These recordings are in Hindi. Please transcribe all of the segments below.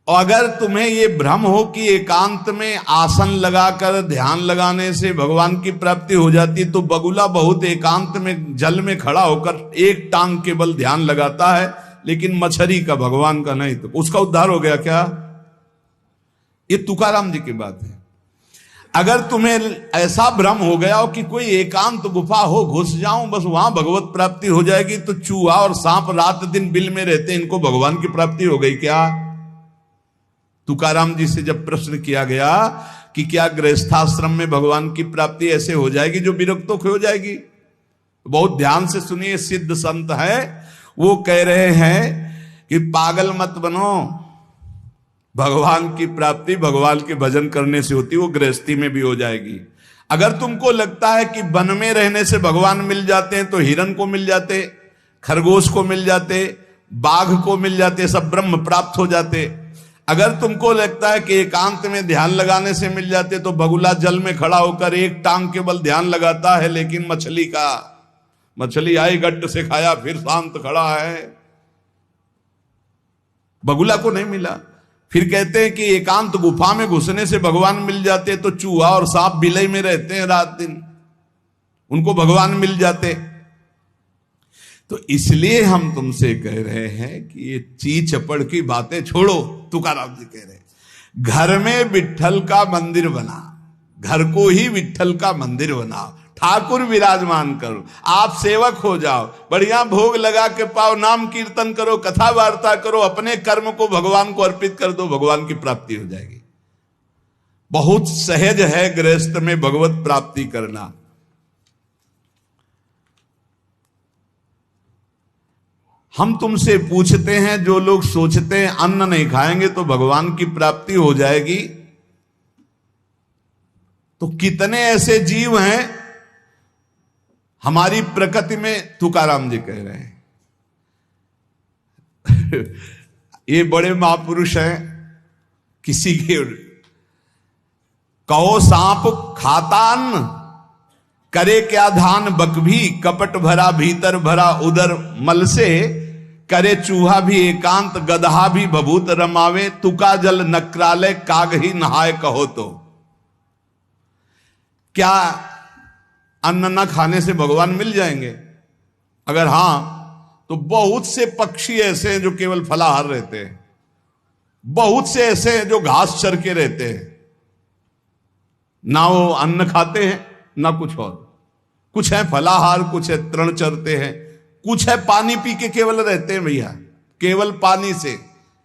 और अगर तुम्हें ये भ्रम हो कि एकांत में आसन लगाकर ध्यान लगाने से भगवान की प्राप्ति हो जाती, तो बगुला बहुत एकांत में जल में खड़ा होकर एक टांग केवल ध्यान लगाता है, लेकिन मछली का भगवान का नहीं, तो उसका उद्धार हो गया क्या? ये तुकाराम जी की बात है। अगर तुम्हें ऐसा भ्रम हो गया हो कि कोई एकांत गुफा हो, घुस जाऊं बस वहां भगवत प्राप्ति हो जाएगी, तो चूहा और सांप रात दिन बिल में रहते, इनको भगवान की प्राप्ति हो गई क्या? तुकाराम जी से जब प्रश्न किया गया कि क्या गृहस्थाश्रम में भगवान की प्राप्ति ऐसे हो जाएगी जो विरक्तों की हो जाएगी, बहुत ध्यान से सुनिए, सिद्ध संत है, वो कह रहे हैं कि पागल मत बनो, भगवान की प्राप्ति भगवान के भजन करने से होती, वो गृहस्थी में भी हो जाएगी। अगर तुमको लगता है कि वन में रहने से भगवान मिल जाते हैं, तो हिरन को मिल जाते, खरगोश को मिल जाते, बाघ को मिल जाते, सब ब्रह्म प्राप्त हो जाते। अगर तुमको लगता है कि एकांत में ध्यान लगाने से मिल जाते, तो बगुला जल में खड़ा होकर एक टांग केवल ध्यान लगाता है, लेकिन मछली आई गट्ट से खाया फिर शांत खड़ा है, बगुला को नहीं मिला। फिर कहते हैं कि एकांत गुफा में घुसने से भगवान मिल जाते, तो चूहा और सांप बिलई में रहते हैं रात दिन, उनको भगवान मिल जाते। तो इसलिए हम तुमसे कह रहे हैं कि ये ची चपड़ की बातें छोड़ो। तुकाराम जी कह रहे हैं घर में विट्ठल का मंदिर बना, घर को ही विट्ठल का मंदिर बनाओ, ठाकुर विराजमान करो, आप सेवक हो जाओ, बढ़िया भोग लगा के पाओ, नाम कीर्तन करो, कथा वार्ता करो, अपने कर्म को भगवान को अर्पित कर दो, भगवान की प्राप्ति हो जाएगी। बहुत सहज है गृहस्थ में भगवत प्राप्ति करना। हम तुमसे पूछते हैं, जो लोग सोचते हैं अन्न नहीं खाएंगे तो भगवान की प्राप्ति हो जाएगी, तो कितने ऐसे जीव हैं हमारी प्रकृति में? तुकाराम जी कह रहे हैं ये बड़े महापुरुष हैं, किसी के कहो सांप खातान करे क्या धान, बक भी कपट भरा भीतर भरा उदर मल से, करे चूहा भी एकांत गदहा भी भभूत रमावे, तुका जल नक्राले काग ही नहाए कहो तो। क्या अन्न न खाने से भगवान मिल जाएंगे? अगर हां, तो बहुत से पक्षी ऐसे हैं जो केवल फलाहार रहते हैं, बहुत से ऐसे हैं जो घास चर के रहते हैं, ना वो अन्न खाते हैं ना कुछ और, कुछ है फलाहार, कुछ है तृण चरते हैं, कुछ है पानी पी के केवल रहते हैं भैया, केवल पानी से।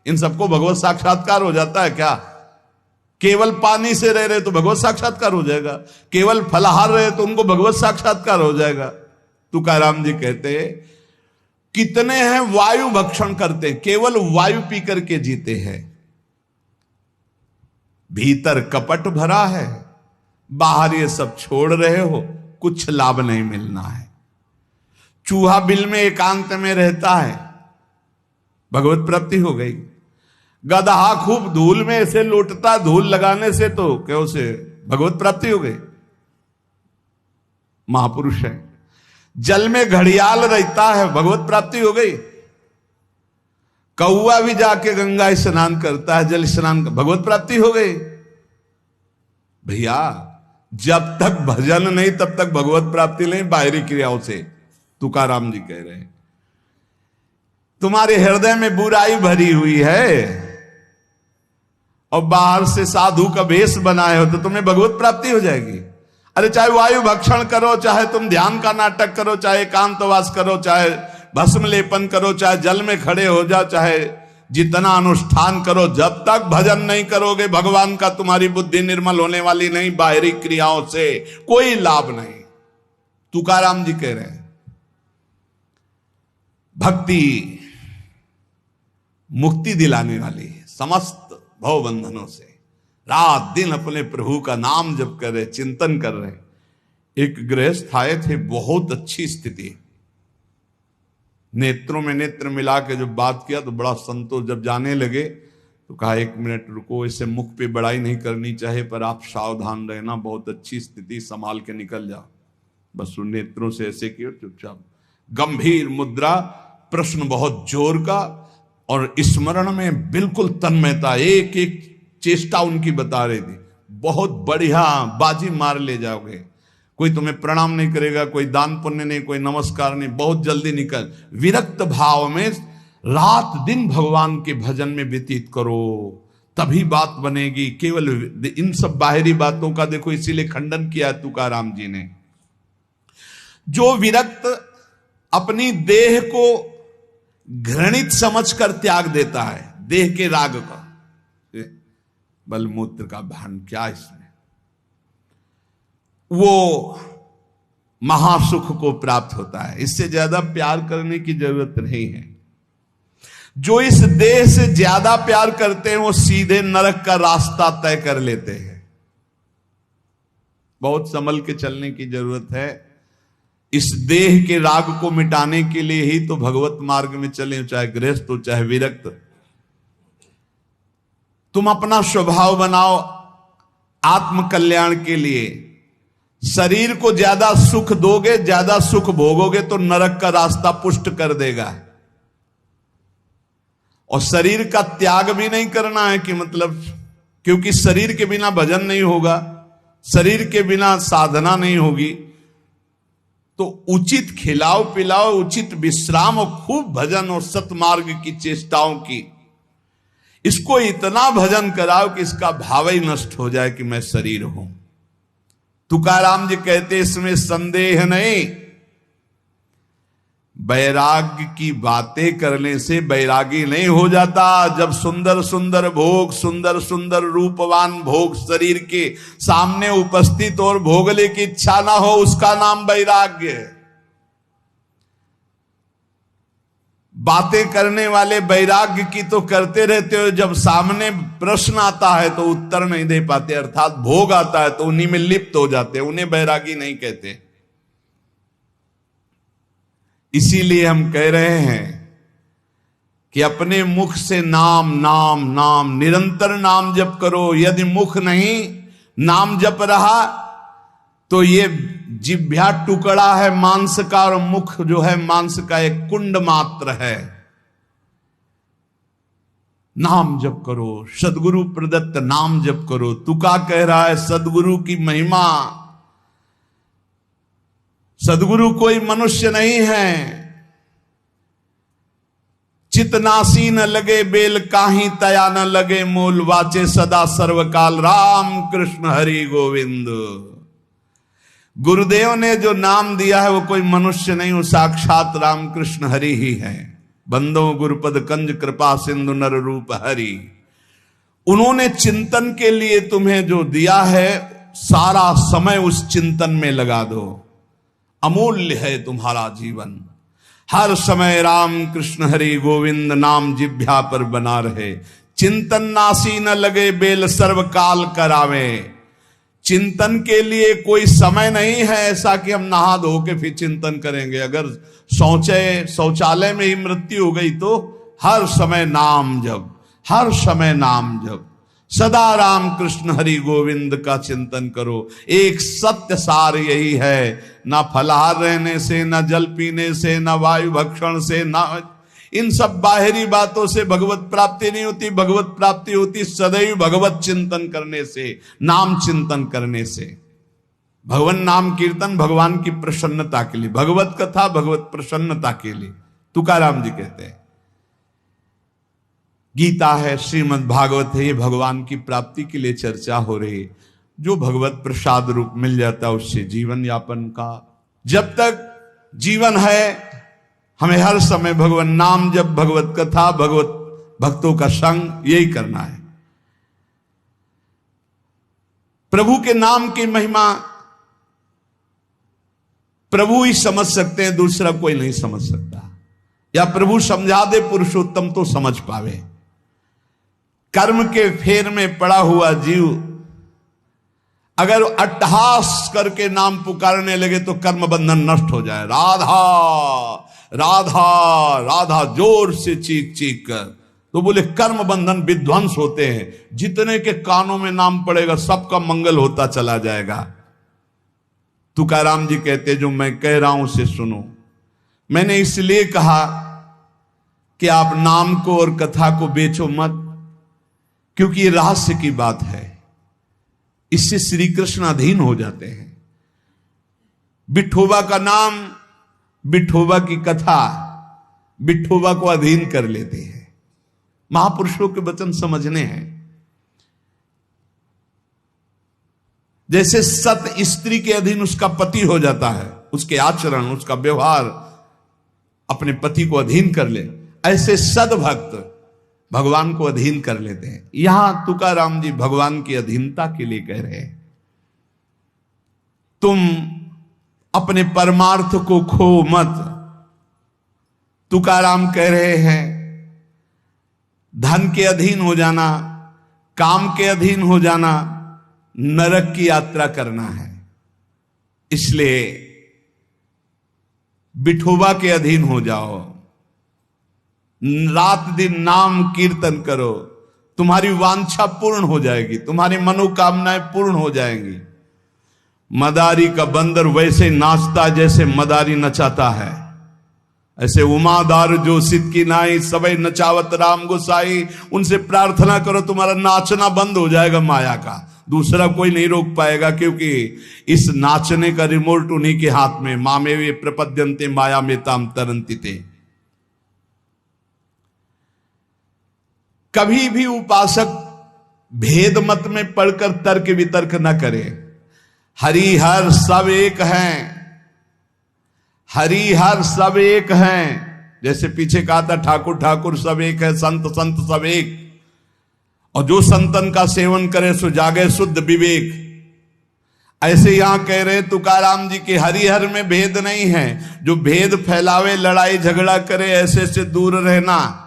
इन सबको भगवत साक्षात्कार हो जाता है क्या? केवल पानी से रह रहे तो भगवत साक्षात्कार हो जाएगा, केवल फलाहार रहे तो उनको भगवत साक्षात्कार हो जाएगा। तुकाराम जी कहते हैं कितने हैं वायु भक्षण करते हैं, केवल वायु पी करके जीते हैं, भीतर कपट भरा है, बाहर ये सब छोड़ रहे हो, कुछ लाभ नहीं मिलना है। चूहा बिल में एकांत में रहता है, भगवत प्राप्ति हो गई। गदहा खूब धूल में ऐसे लौटता, धूल लगाने से तो क्या उसे भगवत प्राप्ति हो गई, महापुरुष है। जल में घड़ियाल रहता है, भगवत प्राप्ति हो गई। कौआ भी जाके गंगा स्नान करता है, जल स्नान, भगवत प्राप्ति हो गई। भैया जब तक भजन नहीं तब तक भगवत प्राप्ति नहीं, बाहरी क्रियाओं से। तुकाराम जी कह रहे हैं तुम्हारे हृदय में बुराई भरी हुई है और बाहर से साधु का वेश बनाए हो, तो तुम्हें भगवत प्राप्ति हो जाएगी। अरे चाहे वायु भक्षण करो, चाहे तुम ध्यान का नाटक करो, चाहे एकांतवास करो, चाहे भस्म लेपन करो, चाहे जल में खड़े हो जाओ, चाहे जितना अनुष्ठान करो, जब तक भजन नहीं करोगे भगवान का, तुम्हारी बुद्धि निर्मल होने वाली नहीं, बाहरी क्रियाओं से कोई लाभ नहीं। तुकाराम जी कह रहे हैं भक्ति मुक्ति दिलाने वाली है समस्त भव बंधनों से। रात दिन अपने प्रभु का नाम जप कर रहे, चिंतन कर रहे। एक गृहस्थ आए थे, बहुत अच्छी स्थिति, नेत्रों में नेत्र मिला के जब बात किया तो बड़ा संतोष। जब जाने लगे तो कहा 1 मिनट रुको, इसे मुख पे बड़ाई नहीं करनी चाहिए, पर आप सावधान रहना, बहुत अच्छी स्थिति, संभाल के निकल जाओ। बस उन नेत्रों से ऐसे किया, चुपचाप गंभीर मुद्रा, प्रश्न बहुत जोर का, और स्मरण में बिल्कुल तन्मयता, एक एक चेष्टा उनकी बता रही थी। बहुत बढ़िया बाजी मार ले जाओगे, कोई तुम्हें प्रणाम नहीं करेगा, कोई दान पुण्य नहीं, कोई नमस्कार नहीं, बहुत जल्दी निकल। विरक्त भाव में रात दिन भगवान के भजन में व्यतीत करो, तभी बात बनेगी। केवल इन सब बाहरी बातों का देखो इसीलिए खंडन किया तुकाराम जी ने। जो विरक्त अपनी देह को घृणित समझकर त्याग देता है, देह के राग का, बलमूत्र का भान क्या इसमें, वो महासुख को प्राप्त होता है। इससे ज्यादा प्यार करने की जरूरत नहीं है। जो इस देह से ज्यादा प्यार करते हैं वो सीधे नरक का रास्ता तय कर लेते हैं। बहुत संभल के चलने की जरूरत है। इस देह के राग को मिटाने के लिए ही तो भगवत मार्ग में चले, चाहे गृहस्थ हो चाहे विरक्त। तुम अपना स्वभाव बनाओ आत्म कल्याण के लिए। शरीर को ज्यादा सुख दोगे, ज्यादा सुख भोगोगे तो नरक का रास्ता पुष्ट कर देगा। और शरीर का त्याग भी नहीं करना है कि मतलब, क्योंकि शरीर के बिना भजन नहीं होगा, शरीर के बिना साधना नहीं होगी। तो उचित खिलाओ पिलाओ, उचित विश्राम और खूब भजन और सतमार्ग की चेष्टाओं की। इसको इतना भजन कराओ कि इसका भाव ही नष्ट हो जाए कि मैं शरीर हूं। तुकाराम जी कहते इसमें संदेह नहीं। वैराग्य की बातें करने से वैरागी नहीं हो जाता। जब सुंदर सुंदर भोग, सुंदर सुंदर रूपवान भोग शरीर के सामने उपस्थित और भोगने की इच्छा ना हो, उसका नाम वैराग्य है। बातें करने वाले वैराग्य की तो करते रहते हो, जब सामने प्रश्न आता है तो उत्तर नहीं दे पाते, अर्थात भोग आता है तो उन्हीं में लिप्त हो जाते हैं, उन्हें वैरागी नहीं कहते। इसीलिए हम कह रहे हैं कि अपने मुख से नाम नाम नाम, निरंतर नाम जप करो। यदि मुख नहीं नाम जप रहा तो ये जिह्वा टुकड़ा है मांस का, और मुख जो है मांस का एक कुंड मात्र है। नाम जप करो, सदगुरु प्रदत्त नाम जप करो। तुका कह रहा है सदगुरु की महिमा। सदगुरु कोई मनुष्य नहीं है। चितनासी न लगे बेल काही, तया न लगे मूल, वाचे सदा सर्वकाल राम कृष्ण हरि गोविंद। गुरुदेव ने जो नाम दिया है वो कोई मनुष्य नहीं, वो साक्षात राम कृष्ण हरि ही है। बंदो गुरुपद कंज कृपा सिंधु नर रूप हरि। उन्होंने चिंतन के लिए तुम्हें जो दिया है, सारा समय उस चिंतन में लगा दो। अमूल्य है तुम्हारा जीवन। हर समय राम कृष्ण हरि गोविंद नाम जिह्वा पर बना रहे। चिंतन नासी न लगे बेल, सर्वकाल करावे। चिंतन के लिए कोई समय नहीं है ऐसा कि हम नहा धो के फिर चिंतन करेंगे। अगर शौचालय में ही मृत्यु हो गई तो हर समय नाम जप, हर समय नाम जप। सदा राम कृष्ण हरि गोविंद का चिंतन करो। एक सत्य सार यही है, ना फलाहार रहने से, ना जल पीने से, ना वायु भक्षण से, ना इन सब बाहरी बातों से भगवत प्राप्ति नहीं होती। भगवत प्राप्ति होती सदैव भगवत चिंतन करने से, नाम चिंतन करने से। भगवान नाम कीर्तन भगवान की प्रसन्नता के लिए, भगवत कथा भगवत प्रसन्नता के लिए। तुकाराम जी कहते हैं गीता है, श्रीमद् भागवत है, ये भगवान की प्राप्ति के लिए चर्चा हो रही है। जो भगवत प्रसाद रूप मिल जाता है उससे जीवन यापन का। जब तक जीवन है हमें हर समय भगवान नाम जप, भगवत कथा, भगवत भक्तों का संग, यही करना है। प्रभु के नाम की महिमा प्रभु ही समझ सकते हैं, दूसरा कोई नहीं समझ सकता। या प्रभु समझा दे, पुरुषोत्तम तो समझ पावे। कर्म के फेर में पड़ा हुआ जीव अगर अट्टहास करके नाम पुकारने लगे तो कर्म बंधन नष्ट हो जाए। राधा राधा राधा जोर से चीख चीख कर, तो बोले कर्म बंधन विध्वंस होते हैं। जितने के कानों में नाम पड़ेगा सबका मंगल होता चला जाएगा। तुकाराम जी कहते जो मैं कह रहा हूं उसे सुनो। मैंने इसलिए कहा कि आप नाम को और कथा को बेचो मत, क्योंकि ये रहस्य की बात है। इससे श्री कृष्ण अधीन हो जाते हैं। विठोबा का नाम, विठोबा की कथा विठोबा को अधीन कर लेते हैं। महापुरुषों के वचन समझने हैं। जैसे सत स्त्री के अधीन उसका पति हो जाता है, उसके आचरण, उसका व्यवहार अपने पति को अधीन कर ले, ऐसे सद्भक्त भगवान को अधीन कर लेते हैं। यहां तुकाराम जी भगवान की अधीनता के लिए कह रहे हैं, तुम अपने परमार्थ को खो मत। तुकाराम कह रहे हैं धन के अधीन हो जाना, काम के अधीन हो जाना, नरक की यात्रा करना है। इसलिए विठोबा के अधीन हो जाओ, रात दिन नाम कीर्तन करो, तुम्हारी वांछा पूर्ण हो जाएगी, तुम्हारी मनोकामनाएं पूर्ण हो जाएंगी। मदारी का बंदर वैसे नाचता जैसे मदारी नचाता है, ऐसे उमादार जो सिद्ध की नाई सबई नचावत राम गोसाई। उनसे प्रार्थना करो, तुम्हारा नाचना बंद हो जाएगा माया का, दूसरा कोई नहीं रोक पाएगा, क्योंकि इस नाचने का रिमोट उन्हीं के हाथ में। मामे वे प्रपद्यन्ते माया में ताम तरंती थे। कभी भी उपासक भेद मत में पढ़कर तर्क वितर्क न करे। हरि हर सब एक हैं, हरि हर सब एक हैं। जैसे पीछे कहा था ठाकुर ठाकुर सब एक है, संत संत सब एक, और जो संतन का सेवन करे सो जागे शुद्ध विवेक। ऐसे यहां कह रहे तुकाराम जी के हरिहर में भेद नहीं है। जो भेद फैलावे, लड़ाई झगड़ा करे, ऐसे से दूर रहना।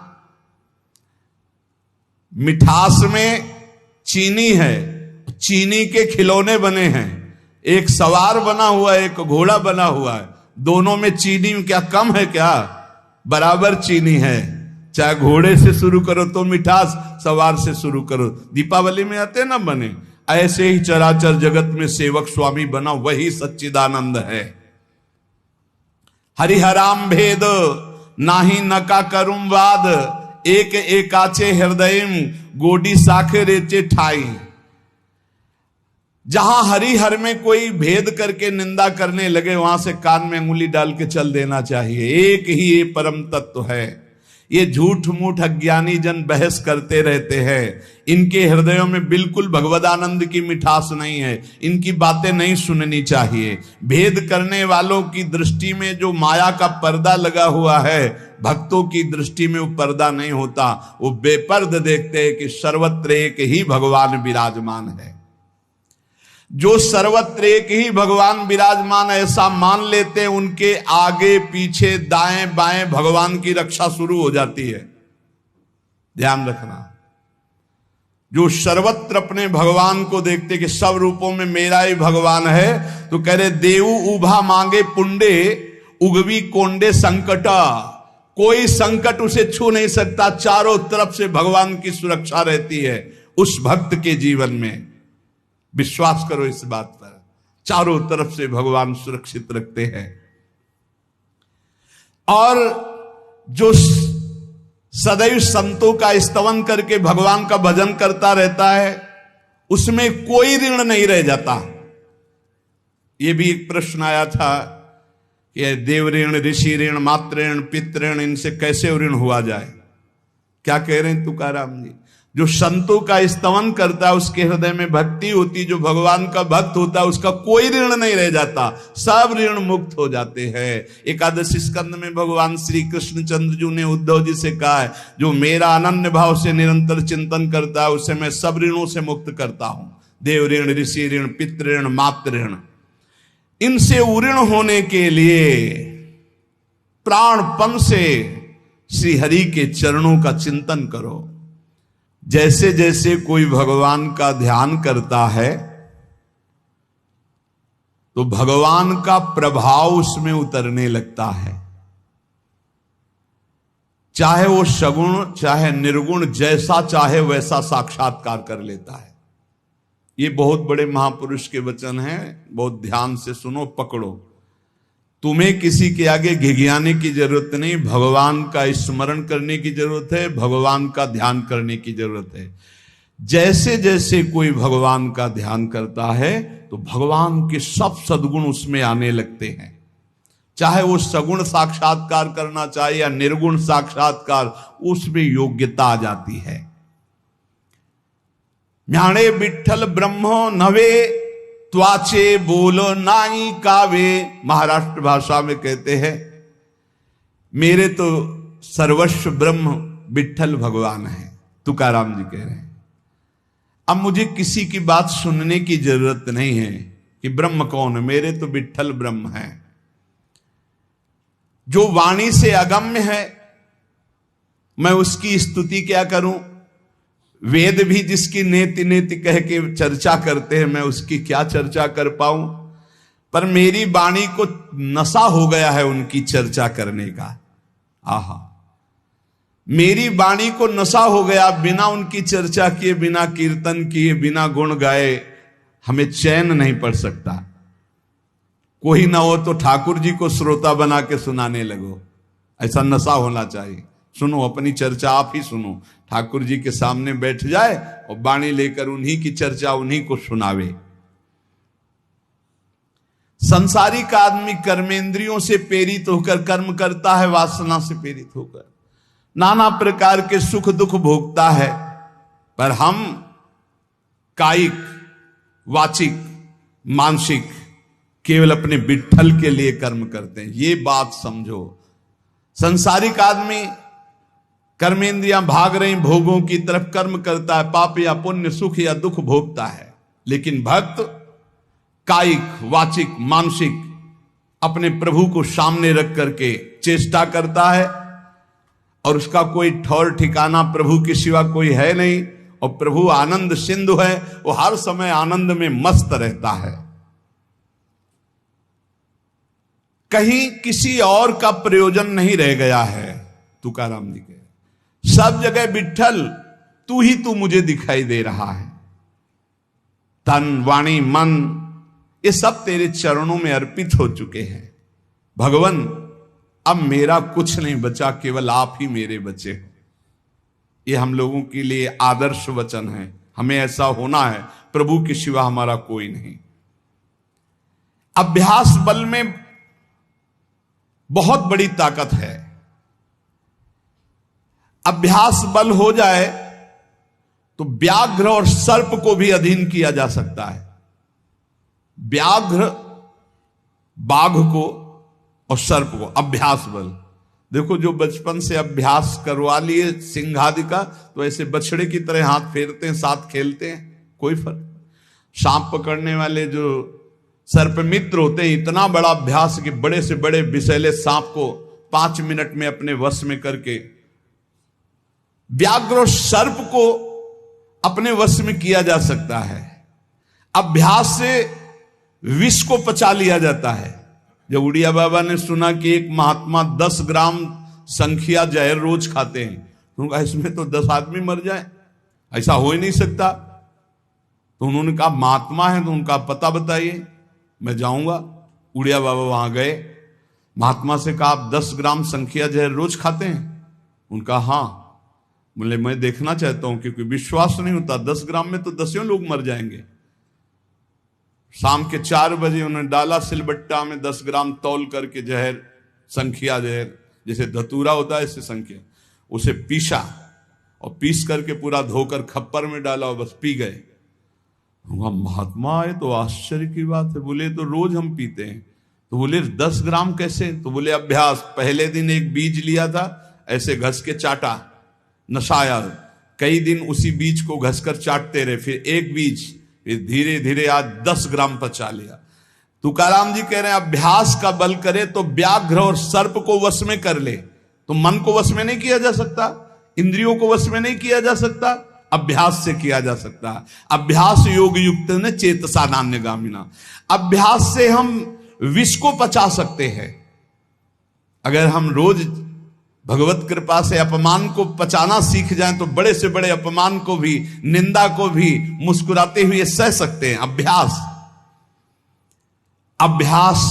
मिठास में चीनी है, चीनी के खिलौने बने हैं, एक सवार बना हुआ है, एक घोड़ा बना हुआ है, दोनों में चीनी क्या कम है क्या? बराबर चीनी है। चाहे घोड़े से शुरू करो तो मिठास, सवार से शुरू करो। दीपावली में आते ना बने, ऐसे ही चराचर जगत में सेवक स्वामी बना, वही सच्चिदानंद है। हरिहराम भेद नाही नका करुम वाद, एक एकाचे हृदयम गोडी साखे रेचे ठाई। जहां हरिहर में कोई भेद करके निंदा करने लगे, वहां से कान में अंगुली डाल के चल देना चाहिए। एक ही ये परम तत्व है। ये झूठ मूठ अज्ञानी जन बहस करते रहते हैं, इनके हृदयों में बिल्कुल भगवदानंद की मिठास नहीं है, इनकी बातें नहीं सुननी चाहिए। भेद करने वालों की दृष्टि में जो माया का पर्दा लगा हुआ है, भक्तों की दृष्टि में वो पर्दा नहीं होता। वो बेपर्द देखते हैं कि सर्वत्र एक ही भगवान विराजमान है। जो सर्वत्र एक ही भगवान विराजमान ऐसा मान लेते हैं, उनके आगे पीछे दाएं बाएं भगवान की रक्षा शुरू हो जाती है। ध्यान रखना। जो सर्वत्र अपने भगवान को देखते कि सब रूपों में मेरा ही भगवान है, तो कह रहे देवु उभा मांगे पुंडे उगवी कोंडे संकटा। कोई संकट उसे छू नहीं सकता, चारों तरफ से भगवान की सुरक्षा रहती है उस भक्त के जीवन में। विश्वास करो इस बात पर, चारों तरफ से भगवान सुरक्षित रखते हैं। और जो सदैव संतों का स्तवन करके भगवान का भजन करता रहता है, उसमें कोई ऋण नहीं रह जाता। यह भी एक प्रश्न आया था कि देव ऋण, ऋषि ऋण, मातृ ऋण, पितृ ऋण, इनसे कैसे ऋण हुआ जाए। क्या कह रहे हैं तुकाराम जी? जो संतों का स्तवन करता है, उसके हृदय में भक्ति होती, जो भगवान का भक्त होता है, उसका कोई ऋण नहीं रह जाता, सब ऋण मुक्त हो जाते हैं। एकादशी स्कंद में भगवान श्री कृष्णचंद्र जी ने उद्धव जी से कहा है, जो मेरा अनन्य भाव से निरंतर चिंतन करता है, उसे मैं सब ऋणों से मुक्त करता हूं। देव ऋण, ऋषि ऋण, पितृ ऋण, मातृ ऋण, इनसे उऋण होने के लिए प्राणपन से श्री हरि के चरणों का चिंतन करो। जैसे जैसे कोई भगवान का ध्यान करता है, तो भगवान का प्रभाव उसमें उतरने लगता है। चाहे वो सगुण चाहे निर्गुण, जैसा चाहे वैसा साक्षात्कार कर लेता है। ये बहुत बड़े महापुरुष के वचन हैं, बहुत ध्यान से सुनो, पकड़ो। तुम्हें किसी के आगे घिघियाने की जरूरत नहीं, भगवान का स्मरण करने की जरूरत है, भगवान का ध्यान करने की जरूरत है। जैसे जैसे कोई भगवान का ध्यान करता है तो भगवान के सब सद्गुण उसमें आने लगते हैं। चाहे वो सगुण साक्षात्कार करना चाहे या निर्गुण साक्षात्कार, उसमें योग्यता आ जाती है। ज्ञाने विठ्ठल ब्रह्मो नवे त्वाचे बोलो नाई कावे, महाराष्ट्र भाषा में कहते हैं मेरे तो सर्वस्व ब्रह्म विठ्ठल भगवान है, तुकाराम जी कह रहे हैं। अब मुझे किसी की बात सुनने की जरूरत नहीं है कि ब्रह्म कौन है, मेरे तो विठ्ठल ब्रह्म है। जो वाणी से अगम्य है मैं उसकी स्तुति क्या करूं, वेद भी जिसकी नेति नेति कह के चर्चा करते हैं मैं उसकी क्या चर्चा कर पाऊं। पर मेरी वाणी को नशा हो गया है उनकी चर्चा करने का। आहा, मेरी वाणी को नशा हो गया, बिना उनकी चर्चा किए, बिना कीर्तन किए, बिना गुण गाए हमें चैन नहीं पड़ सकता। कोई ना हो तो ठाकुर जी को श्रोता बना के सुनाने लगो, ऐसा नशा होना चाहिए। सुनो, अपनी चर्चा आप ही सुनो, ठाकुर जी के सामने बैठ जाए और वाणी लेकर उन्हीं की चर्चा उन्हीं को सुनावे। संसारिक आदमी कर्मेंद्रियों से प्रेरित होकर कर्म करता है, वासना से प्रेरित होकर नाना प्रकार के सुख दुख भोगता है। पर हम कायिक, वाचिक, मानसिक केवल अपने विठ्ठल के लिए कर्म करते हैं, ये बात समझो। संसारिक आदमी कर्मेंद्रियां भाग रही भोगों की तरफ, कर्म करता है, पाप या पुण्य, सुख या दुख भोगता है। लेकिन भक्त कायिक, वाचिक, मानसिक अपने प्रभु को सामने रख करके चेष्टा करता है और उसका कोई ठौर ठिकाना प्रभु के सिवा कोई है नहीं। और प्रभु आनंद सिंधु है, वो हर समय आनंद में मस्त रहता है। कहीं किसी और का प्रयोजन नहीं रह गया है। तुकाराम जी के सब जगह विठ्ठल तू ही तू मुझे दिखाई दे रहा है। तन, वाणी, मन ये सब तेरे चरणों में अर्पित हो चुके हैं। भगवान अब मेरा कुछ नहीं बचा, केवल आप ही मेरे बचे हो। ये हम लोगों के लिए आदर्श वचन है। हमें ऐसा होना है, प्रभु के सिवा हमारा कोई नहीं। अभ्यास बल में बहुत बड़ी ताकत है। अभ्यास बल हो जाए तो व्याघ्र और सर्प को भी अधीन किया जा सकता है। व्याघ्र बाघ को और सर्प को, अभ्यास बल। देखो, जो बचपन से अभ्यास करवा लिए सिंह आदि का, तो ऐसे बछड़े की तरह हाथ फेरते हैं, साथ खेलते हैं, कोई फर्क। सांप पकड़ने वाले जो सर्प मित्र होते हैं, इतना बड़ा अभ्यास कि बड़े से बड़े विषैले सांप को 5 मिनट में अपने वश में करके, व्याघ्र और सर्प को अपने वश में किया जा सकता है। अभ्यास से विष को पचा लिया जाता है। जब उड़िया बाबा ने सुना कि एक महात्मा 10 ग्राम संख्या जहर रोज खाते हैं, तो कहा इसमें तो 10 आदमी मर जाए, ऐसा हो ही नहीं सकता। तो उन्होंने कहा महात्मा है तो उनका पता बताइए, मैं जाऊंगा। उड़िया बाबा वहां गए, महात्मा से कहा आप 10 ग्राम संख्या जहर रोज खाते हैं? उनका हाँ। बोले मैं देखना चाहता हूं, क्योंकि विश्वास नहीं होता, 10 ग्राम में तो 10 लोग मर जाएंगे। शाम के 4 बजे उन्होंने डाला सिलबट्टा में 10 ग्राम तौल करके जहर, संख्या जहर, जैसे धतूरा होता है इससे संख्या, उसे पीसा और पीस करके पूरा धोकर खप्पर में डाला और बस पी गए। महात्मा आए तो आश्चर्य की बात है। बोले तो रोज हम पीते हैं। तो बोले 10 ग्राम कैसे? तो बोले अभ्यास, पहले दिन एक बीज लिया था, ऐसे घस के चाटा, नशाया, कई दिन उसी बीज को घसकर चाटते रहे, फिर एक बीज, फिर धीरे धीरे आज 10 ग्राम पचा लिया। तुकाराम जी कह रहे हैं अभ्यास का बल करे तो व्याघ्र और सर्प को वश में कर ले। तो मन को वश में नहीं किया जा सकता, इंद्रियों को वश में नहीं किया जा सकता, अभ्यास से किया जा सकता है। अभ्यास योग युक्त ने चेतसा नान्यगामिना। अभ्यास से हम विष को पचा सकते हैं। अगर हम रोज भगवत कृपा से अपमान को पचाना सीख जाएं तो बड़े से बड़े अपमान को भी, निंदा को भी मुस्कुराते हुए सह सकते हैं। अभ्यास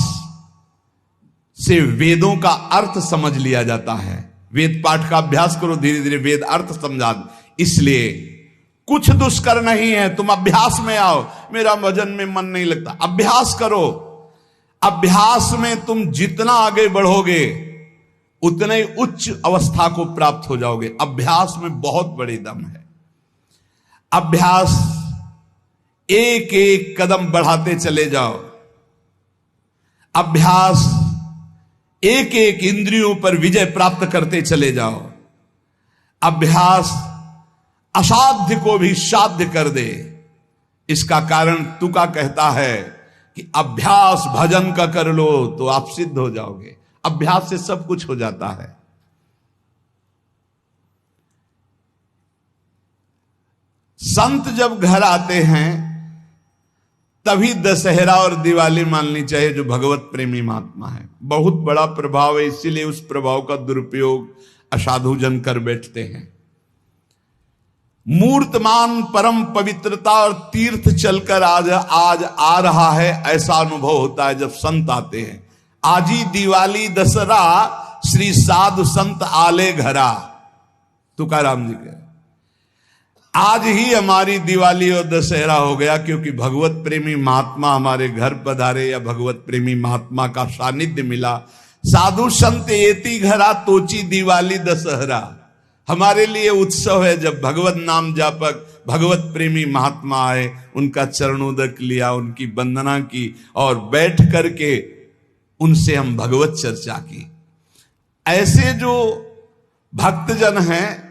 से वेदों का अर्थ समझ लिया जाता है। वेद पाठ का अभ्यास करो, धीरे धीरे वेद अर्थ समझा। इसलिए कुछ दुष्कर नहीं है, तुम अभ्यास में आओ। मेरा भजन में मन नहीं लगता, अभ्यास करो। अभ्यास में तुम जितना आगे बढ़ोगे उतने ही उच्च अवस्था को प्राप्त हो जाओगे। अभ्यास में बहुत बड़ी दम है। अभ्यास, एक एक कदम बढ़ाते चले जाओ। अभ्यास, एक एक इंद्रियों पर विजय प्राप्त करते चले जाओ। अभ्यास असाध्य को भी साध्य कर दे। इसका कारण तुका कहता है कि अभ्यास भजन का कर लो तो आप सिद्ध हो जाओगे। अभ्यास से सब कुछ हो जाता है। संत जब घर आते हैं तभी दशहरा और दिवाली माननी चाहिए, जो भगवत प्रेमी महात्मा है। बहुत बड़ा प्रभाव है, इसीलिए उस प्रभाव का दुरुपयोग असाधु जन कर बैठते हैं। मूर्तमान परम पवित्रता और तीर्थ चलकर आज आ रहा है, ऐसा अनुभव होता है जब संत आते हैं। आज ही दिवाली दशहरा श्री साधु संत आले घरा, तुकाराम जी के। आज ही हमारी दिवाली और दशहरा हो गया, क्योंकि भगवत प्रेमी महात्मा हमारे घर पधारे या भगवत प्रेमी महात्मा का सानिध्य मिला। साधु संत एति घरा तोची दिवाली दशहरा। हमारे लिए उत्सव है जब भगवत नाम जापक भगवत प्रेमी महात्मा आए, उनका चरणोदक लिया, उनकी वंदना की और बैठ करके उनसे हम भगवत चर्चा की। ऐसे जो भक्तजन हैं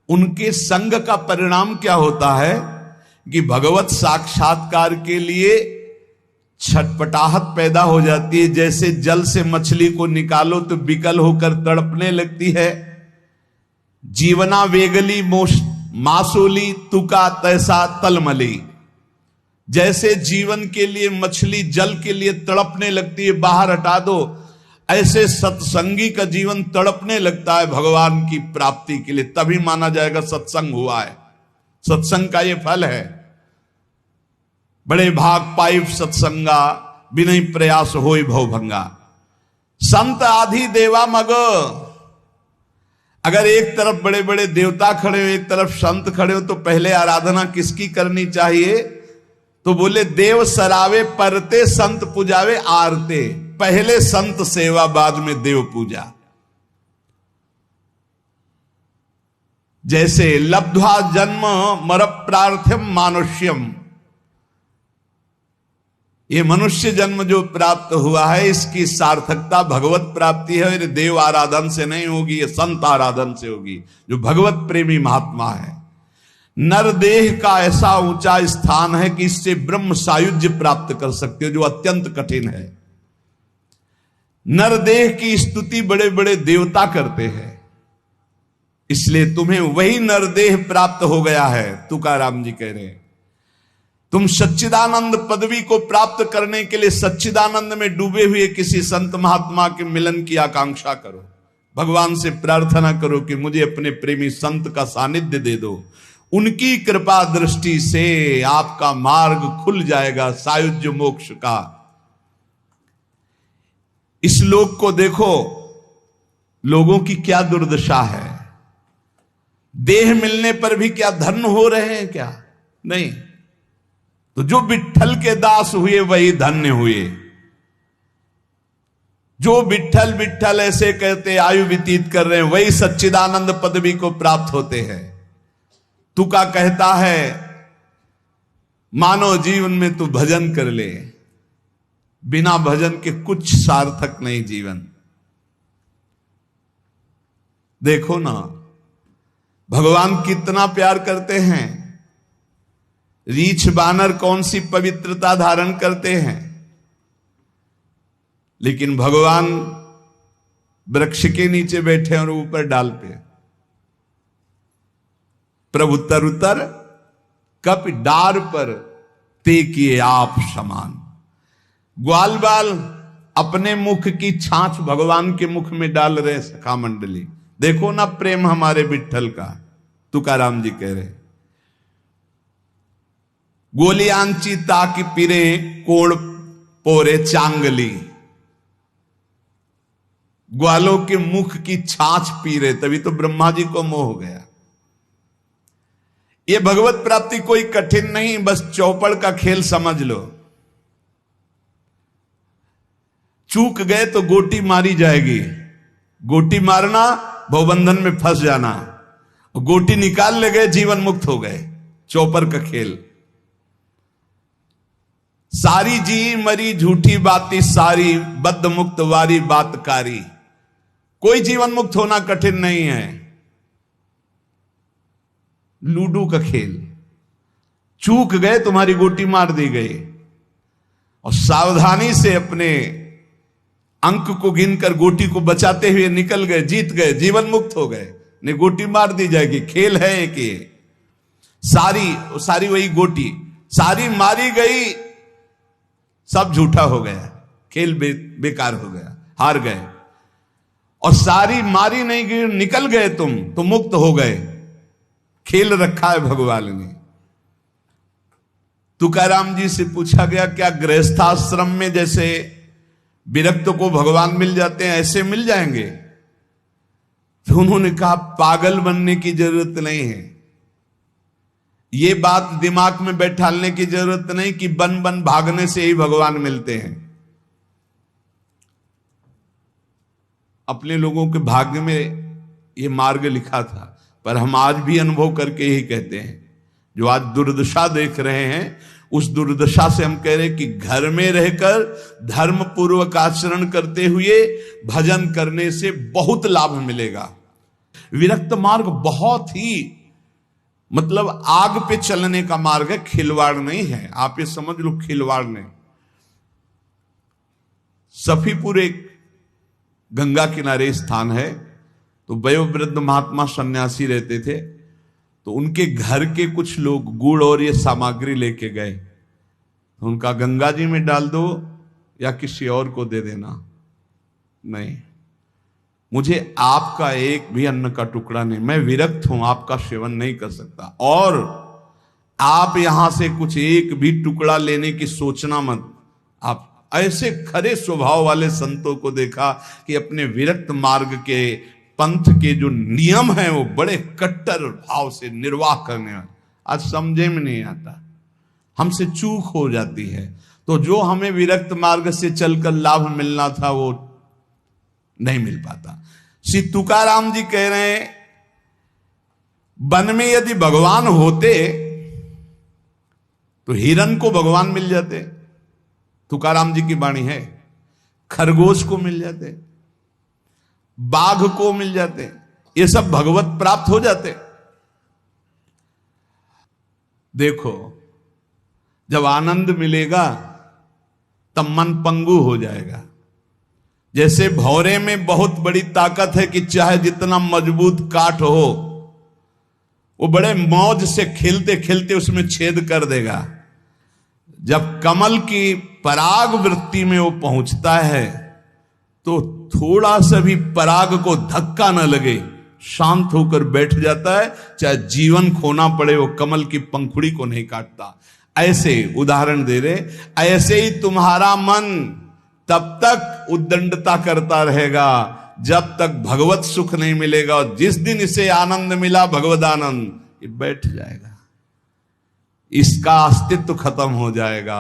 उनके संग का परिणाम क्या होता है कि भगवत साक्षात्कार के लिए छटपटाहट पैदा हो जाती है। जैसे जल से मछली को निकालो तो विकल होकर तड़पने लगती है। जीवना वेगली मासूली तुका तैसा तलमली। जैसे जीवन के लिए मछली जल के लिए तड़पने लगती है, बाहर हटा दो, ऐसे सत्संगी का जीवन तड़पने लगता है भगवान की प्राप्ति के लिए। तभी माना जाएगा सत्संग हुआ है। सत्संग का ये फल है। बड़े भाग पाइप सत्संगा, बिना प्रयास होई भवभंगा। संत आधि देवा मग। अगर एक तरफ बड़े बड़े देवता खड़े हो, एक तरफ संत खड़े हो, तो पहले आराधना किसकी करनी चाहिए? तो बोले देव सरावे परते संत पूजावे आरते। पहले संत सेवा, बाद में देव पूजा। जैसे लब्ध्वा जन्म मर प्रार्थ्यम मानुष्यम, ये मनुष्य जन्म जो प्राप्त हुआ है इसकी सार्थकता भगवत प्राप्ति है। ये देव आराधन से नहीं होगी, ये संत आराधन से होगी, जो भगवत प्रेमी महात्मा है। नरदेह का ऐसा ऊंचा स्थान है कि इससे ब्रह्म सायुज्य प्राप्त कर सकते हो, जो अत्यंत कठिन है। नरदेह की स्तुति बड़े बड़े देवता करते हैं, इसलिए तुम्हें वही नरदेह प्राप्त हो गया है। तुकाराम जी कह रहे हैं तुम सच्चिदानंद पदवी को प्राप्त करने के लिए सच्चिदानंद में डूबे हुए किसी संत महात्मा के मिलन की आकांक्षा करो। भगवान से प्रार्थना करो कि मुझे अपने प्रेमी संत का सानिध्य दे दो। उनकी कृपा दृष्टि से आपका मार्ग खुल जाएगा सायुज्य मोक्ष का। इस लोक को देखो, लोगों की क्या दुर्दशा है। देह मिलने पर भी क्या धन्य हो रहे हैं क्या? नहीं। तो जो विट्ठल के दास हुए वही धन्य हुए। जो विट्ठल विट्ठल ऐसे कहते आयु व्यतीत कर रहे हैं, वही सच्चिदानंद पदवी को प्राप्त होते हैं। तुका कहता है मानव जीवन में तू भजन कर ले, बिना भजन के कुछ सार्थक नहीं जीवन। देखो ना भगवान कितना प्यार करते हैं। रीछ बानर कौन सी पवित्रता धारण करते हैं, लेकिन भगवान वृक्ष के नीचे बैठे और ऊपर डाल पे। प्रभु तरुतर कप डार पर ते किए आप समान। ग्वाल बाल अपने मुख की छाछ भगवान के मुख में डाल रहे सखा मंडली। देखो ना प्रेम हमारे विट्ठल का। तुकाराम जी कह रहे गोलियांची ताकि पिरे कोड़ पोरे चांगली। ग्वालों के मुख की छाछ पी रहे, तभी तो ब्रह्मा जी को मोह हो गया। ये भगवत प्राप्ति कोई कठिन नहीं, बस चौपड़ का खेल समझ लो। चूक गए तो गोटी मारी जाएगी, गोटी मारना भवबंधन में फंस जाना, गोटी निकाल ले गए जीवन मुक्त हो गए। चौपर का खेल। सारी जी मरी झूठी बाती सारी, बद्ध मुक्त वारी बातकारी। कोई जीवन मुक्त होना कठिन नहीं है। लूडो का खेल, चूक गए तुम्हारी गोटी मार दी गई, और सावधानी से अपने अंक को गिनकर गोटी को बचाते हुए निकल गए, जीत गए, जीवन मुक्त हो गए। ने गोटी मार दी जाएगी, खेल है एक ये। सारी वही गोटी, सारी मारी गई, सब झूठा हो गया, खेल बेकार हो गया, हार गए। और सारी मारी नहीं गई, निकल गए तुम तो मुक्त हो गए। खेल रखा है भगवान ने। तुकाराम जी से पूछा गया, क्या गृहस्थाश्रम में जैसे विरक्त को भगवान मिल जाते हैं ऐसे मिल जाएंगे? तो उन्होंने कहा, पागल बनने की जरूरत नहीं है। ये बात दिमाग में बैठालने की जरूरत नहीं कि बन बन भागने से ही भगवान मिलते हैं। अपने लोगों के भाग्य में ये मार्ग लिखा था, पर हम आज भी अनुभव करके यही कहते हैं। जो आज दुर्दशा देख रहे हैं, उस दुर्दशा से हम कह रहे हैं कि घर में रहकर धर्म पूर्वक आचरण करते हुए भजन करने से बहुत लाभ मिलेगा। विरक्त मार्ग बहुत ही मतलब आग पे चलने का मार्ग है, खिलवाड़ नहीं है। आप ये समझ लो, खिलवाड़ नहीं। सफीपुर एक गंगा किनारे स्थान है, तो वयोवृद्ध महात्मा सन्यासी रहते थे। तो उनके घर के कुछ लोग गुड़ और ये सामग्री लेके गए, तो उनका गंगा जी में डाल दो या किसी और को दे देना। नहीं, मुझे आपका एक भी अन्न का टुकड़ा नहीं, मैं विरक्त हूं, आपका सेवन नहीं कर सकता। और आप यहां से कुछ एक भी टुकड़ा लेने की सोचना मत। आप ऐसे खरे स्वभाव वाले संतों को देखा कि अपने विरक्त मार्ग के पंथ के जो नियम हैं वो बड़े कट्टर भाव से निर्वाह करने वाले। आज समझे में नहीं आता, हमसे चूक हो जाती है। तो जो हमें विरक्त मार्ग से चलकर लाभ मिलना था वो नहीं मिल पाता। श्री तुकाराम जी कह रहे हैं, वन में यदि भगवान होते तो हिरण को भगवान मिल जाते। तुकाराम जी की वाणी है। खरगोश को मिल जाते, बाघ को मिल जाते, ये सब भगवत प्राप्त हो जाते। देखो, जब आनंद मिलेगा तब मन पंगु हो जाएगा। जैसे भौरे में बहुत बड़ी ताकत है कि चाहे जितना मजबूत काठ हो, वो बड़े मौज से खेलते खेलते उसमें छेद कर देगा। जब कमल की पराग वृत्ति में वो पहुंचता है तो थोड़ा सा भी पराग को धक्का न लगे, शांत होकर बैठ जाता है। चाहे जीवन खोना पड़े, वो कमल की पंखुड़ी को नहीं काटता। ऐसे उदाहरण दे रहे, ऐसे ही तुम्हारा मन तब तक उद्दंडता करता रहेगा जब तक भगवत सुख नहीं मिलेगा। और जिस दिन इसे आनंद मिला, भगवद आनंद, ये बैठ जाएगा, इसका अस्तित्व खत्म हो जाएगा।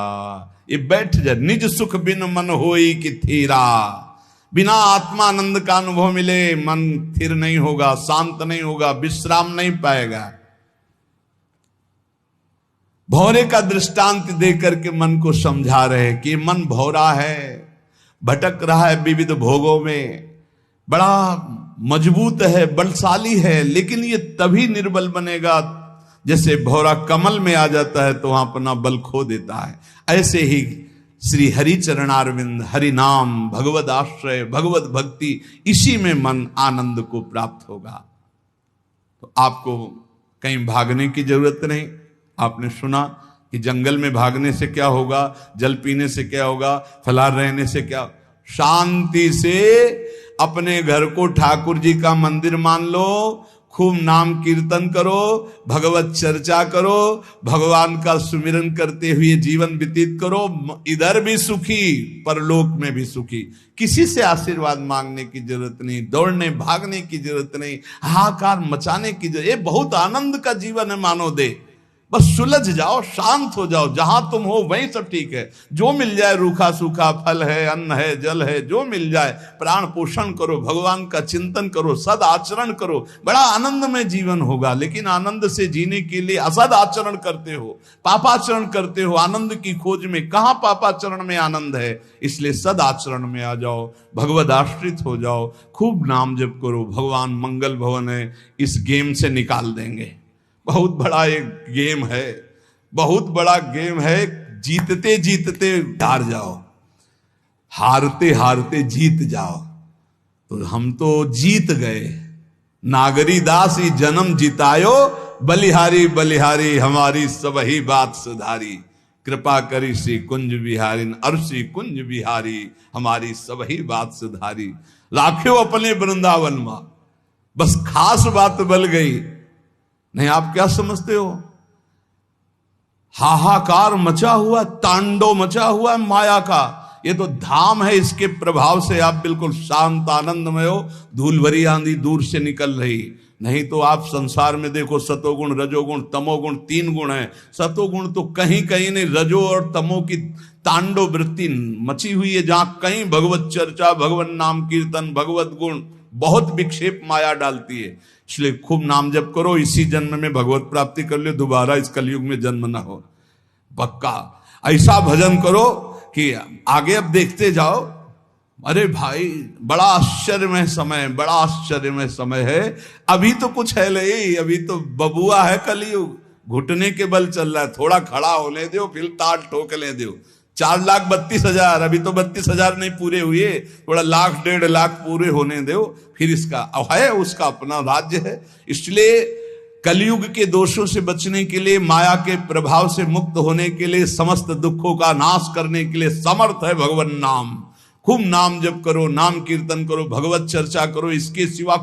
ये बैठ जाए। निज सुख बिन मन होई कि थीरा, बिना आत्मानंद का अनुभव मिले मन स्थिर नहीं होगा, शांत नहीं होगा, विश्राम नहीं पाएगा। भौरे का दृष्टांत देकर के मन को समझा रहे कि मन भौरा है, भटक रहा है विविध भोगों में, बड़ा मजबूत है, बलशाली है, लेकिन ये तभी निर्बल बनेगा जैसे भौरा कमल में आ जाता है तो वहां अपना बल खो देता है। ऐसे ही श्री हरि चरणारविंद, हरि नाम, भगवद आश्रय, भगवत भक्ति, इसी में मन आनंद को प्राप्त होगा। तो आपको कहीं भागने की जरूरत नहीं। आपने सुना कि जंगल में भागने से क्या होगा, जल पीने से क्या होगा, फलाहार रहने से क्या। शांति से अपने घर को ठाकुर जी का मंदिर मान लो, खूब नाम कीर्तन करो, भगवत चर्चा करो, भगवान का सुमिरन करते हुए जीवन व्यतीत करो। इधर भी सुखी, परलोक में भी सुखी। किसी से आशीर्वाद मांगने की जरूरत नहीं, दौड़ने भागने की जरूरत नहीं, हाहाकार मचाने की जरूरत। ये बहुत आनंद का जीवन है मानव दे। बस सुलझ जाओ, शांत हो जाओ, जहां तुम हो वहीं सब ठीक है। जो मिल जाए, रूखा सूखा फल है, अन्न है, जल है, जो मिल जाए प्राण पोषण करो, भगवान का चिंतन करो, सद आचरण करो, बड़ा आनंद में जीवन होगा। लेकिन आनंद से जीने के लिए असद आचरण करते हो, पापाचरण करते हो, आनंद की खोज में। कहां पापाचरण में आनंद है? इसलिए सद आचरण में आ जाओ, भगवद आश्रित हो जाओ, खूब नाम जप करो। भगवान मंगल भवन है, इस गेम से निकाल देंगे। बहुत बड़ा एक गेम है, बहुत बड़ा गेम है। जीतते जीतते हार जाओ, हारते हारते जीत जाओ। तो हम तो जीत गए। नागरी दास ही जन्म जितायो, बलिहारी बलिहारी हमारी सबही बात सुधारी। कृपा करी श्री कुंज बिहारी, अर्षि कुंज बिहारी हमारी सबही बात सुधारी। लाखों अपने वृंदावन में, बस खास बात बल गई। नहीं, आप क्या समझते हो? हाहाकार मचा हुआ, तांडव मचा हुआ माया का। ये तो धाम है, इसके प्रभाव से आप बिल्कुल शांत आनंदमय हो। धूल भरी आंधी दूर से निकल रही। नहीं तो आप संसार में देखो, सतोगुण रजोगुण तमोगुण 3 गुण है। सतोगुण तो कहीं कहीं नहीं, रजो और तमो की तांडव वृत्ति मची हुई है। जहां कहीं भगवत चर्चा, भगवत नाम कीर्तन, भगवत गुण, बहुत विक्षेप माया डालती है। इसलिए खूब नाम जप करो, इसी जन्म में भगवत प्राप्ति कर लो, दोबारा इस कलयुग में जन्म ना हो। पक्का ऐसा भजन करो कि आगे अब देखते जाओ। अरे भाई, बड़ा आश्चर्यमय समय, बड़ा आश्चर्यमय समय है। अभी तो कुछ है नहीं, अभी तो बबुआ है कलयुग, घुटने के बल चल रहा है। थोड़ा खड़ा होने दो, फिर ताल ठोकने दो। 4,32,000, अभी तो 32,000 नहीं पूरे हुए, थोड़ा 1,00,000 1,50,000 लाख पूरे होने दो, फिर इसका है, उसका अपना राज्य है। इसलिए कलयुग के दोषों से बचने के लिए, माया के प्रभाव से मुक्त होने के लिए, समस्त दुखों का नाश करने के लिए समर्थ है भगवान नाम। खूब नाम जप करो, नाम कीर्तन करो, भगवत चर्चा करो। इसके सिवा